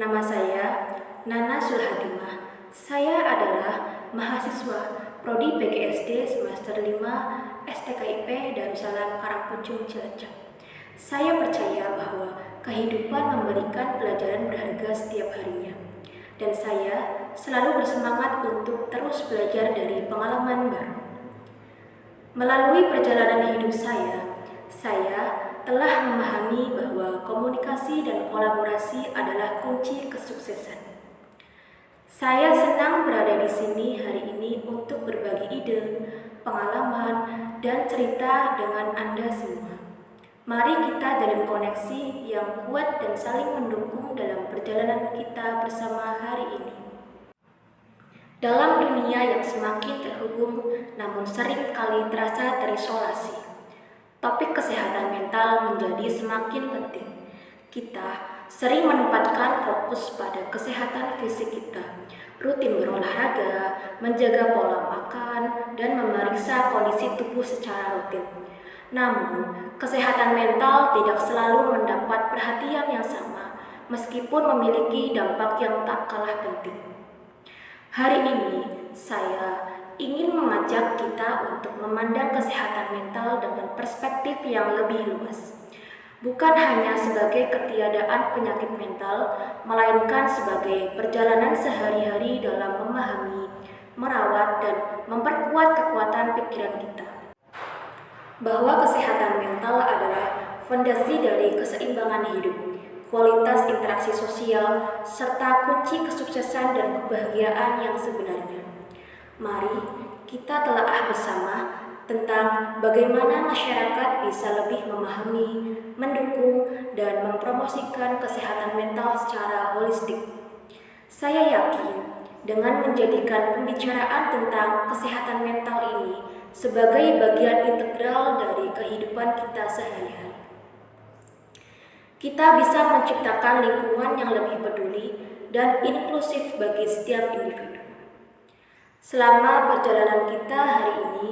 Nama saya Nana Sulhatimah. Saya adalah mahasiswa Prodi PGSD semester 5 STKIP Darussalam Karangpucung Cilacap. Saya percaya bahwa kehidupan memberikan pelajaran berharga setiap harinya. Dan saya selalu bersemangat untuk terus belajar dari pengalaman baru. Melalui perjalanan hidup saya telah memahami bahwa komunikasi dan kolaborasi adalah kunci kesuksesan. Saya senang berada di sini hari ini untuk berbagi ide, pengalaman, dan cerita dengan Anda semua. Mari kita jalin koneksi yang kuat dan saling mendukung dalam perjalanan kita bersama hari ini. Dalam dunia yang semakin terhubung, namun sering kali terasa terisolasi, topik kesehatan mental menjadi semakin penting. Kita sering menempatkan fokus pada kesehatan fisik kita, rutin berolahraga, menjaga pola makan, dan memeriksa kondisi tubuh secara rutin. Namun, kesehatan mental tidak selalu mendapat perhatian yang sama, meskipun memiliki dampak yang tak kalah penting. Hari ini, saya ingin mengajak kita untuk memandang kesehatan mental dengan perspektif yang lebih luas. Bukan hanya sebagai ketiadaan penyakit mental, melainkan sebagai perjalanan sehari-hari dalam memahami, merawat, dan memperkuat kekuatan pikiran kita. Bahwa kesehatan mental adalah fondasi dari keseimbangan hidup, kualitas interaksi sosial, serta kunci kesuksesan dan kebahagiaan yang sebenarnya. Mari kita telaah bersama tentang bagaimana masyarakat bisa lebih memahami, mendukung, dan mempromosikan kesehatan mental secara holistik. Saya yakin dengan menjadikan pembicaraan tentang kesehatan mental ini sebagai bagian integral dari kehidupan kita sehari-hari, kita bisa menciptakan lingkungan yang lebih peduli dan inklusif bagi setiap individu. Selama perjalanan kita hari ini,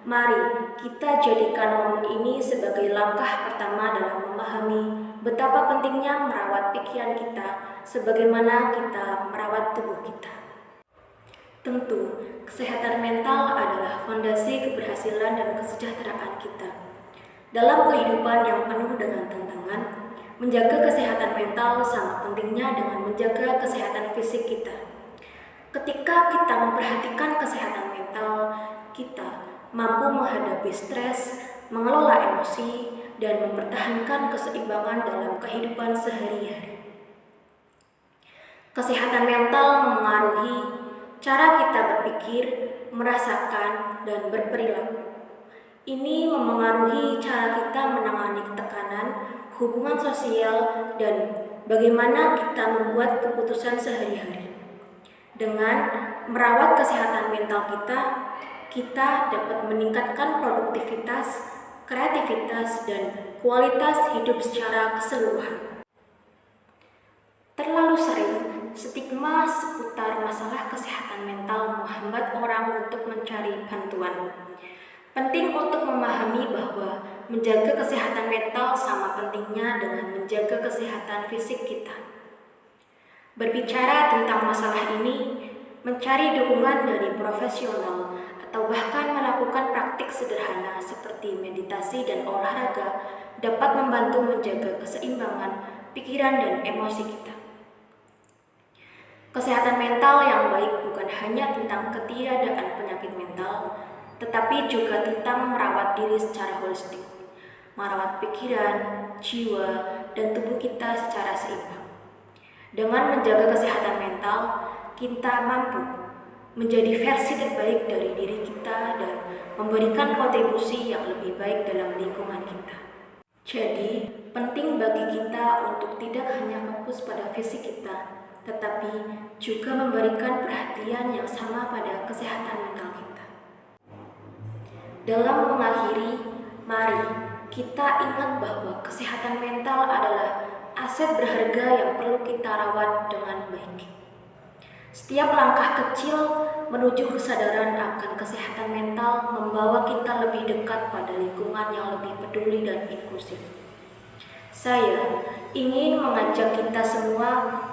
mari kita jadikan momen ini sebagai langkah pertama dalam memahami betapa pentingnya merawat pikiran kita sebagaimana kita merawat tubuh kita. Tentu, kesehatan mental adalah fondasi keberhasilan dan kesejahteraan kita. Dalam kehidupan yang penuh dengan tantangan, menjaga kesehatan mental sama pentingnya dengan menjaga kesehatan fisik kita. Ketika kita memperhatikan kesehatan mental, kita mampu menghadapi stres, mengelola emosi, dan mempertahankan keseimbangan dalam kehidupan sehari-hari. Kesehatan mental memengaruhi cara kita berpikir, merasakan, dan berperilaku. Ini memengaruhi cara kita menangani tekanan, hubungan sosial, dan bagaimana kita membuat keputusan sehari-hari. Dengan merawat kesehatan mental kita dapat meningkatkan produktivitas, kreativitas, dan kualitas hidup secara keseluruhan. Terlalu sering, stigma seputar masalah kesehatan mental menghambat orang untuk mencari bantuan. Penting untuk memahami bahwa menjaga kesehatan mental sama pentingnya dengan menjaga kesehatan fisik kita. Berbicara tentang masalah ini, mencari dukungan dari profesional, atau bahkan melakukan praktik sederhana seperti meditasi dan olahraga dapat membantu menjaga keseimbangan pikiran dan emosi kita. Kesehatan mental yang baik bukan hanya tentang ketiadaan penyakit mental, tetapi juga tentang merawat diri secara holistik, merawat pikiran, jiwa, dan tubuh kita secara seimbang. Dengan menjaga kesehatan mental, kita mampu menjadi versi terbaik dari diri kita dan memberikan kontribusi yang lebih baik dalam lingkungan kita. Jadi, penting bagi kita untuk tidak hanya fokus pada fisik kita, tetapi juga memberikan perhatian yang sama pada kesehatan mental kita. Dalam mengakhiri, mari kita ingat bahwa kesehatan mental adalah aset berharga yang perlu kita rawat dengan baik. Setiap langkah kecil menuju kesadaran akan kesehatan mental membawa kita lebih dekat pada lingkungan yang lebih peduli dan inklusif. Saya ingin mengajak kita semua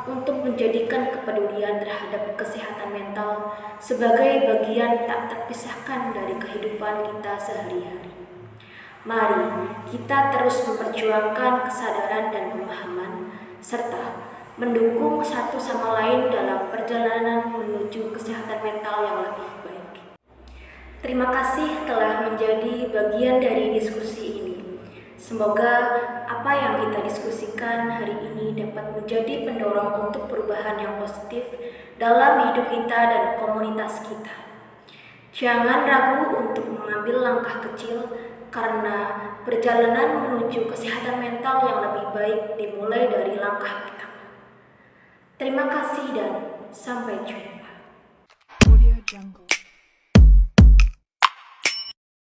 untuk menjadikan kepedulian terhadap kesehatan mental sebagai bagian tak terpisahkan dari kehidupan kita sehari-hari. Mari kita terus memperjuangkan kesadaran dan pemahaman, serta mendukung satu sama lain dalam perjalanan menuju kesehatan mental yang lebih baik. Terima kasih telah menjadi bagian dari diskusi ini. Semoga apa yang kita diskusikan hari ini dapat menjadi pendorong untuk perubahan yang positif dalam hidup kita dan komunitas kita. Jangan ragu untuk mengambil langkah kecil, karena perjalanan menuju kesehatan mental yang lebih baik dimulai dari langkah pertama. Terima kasih dan sampai jumpa. Audio Jungle.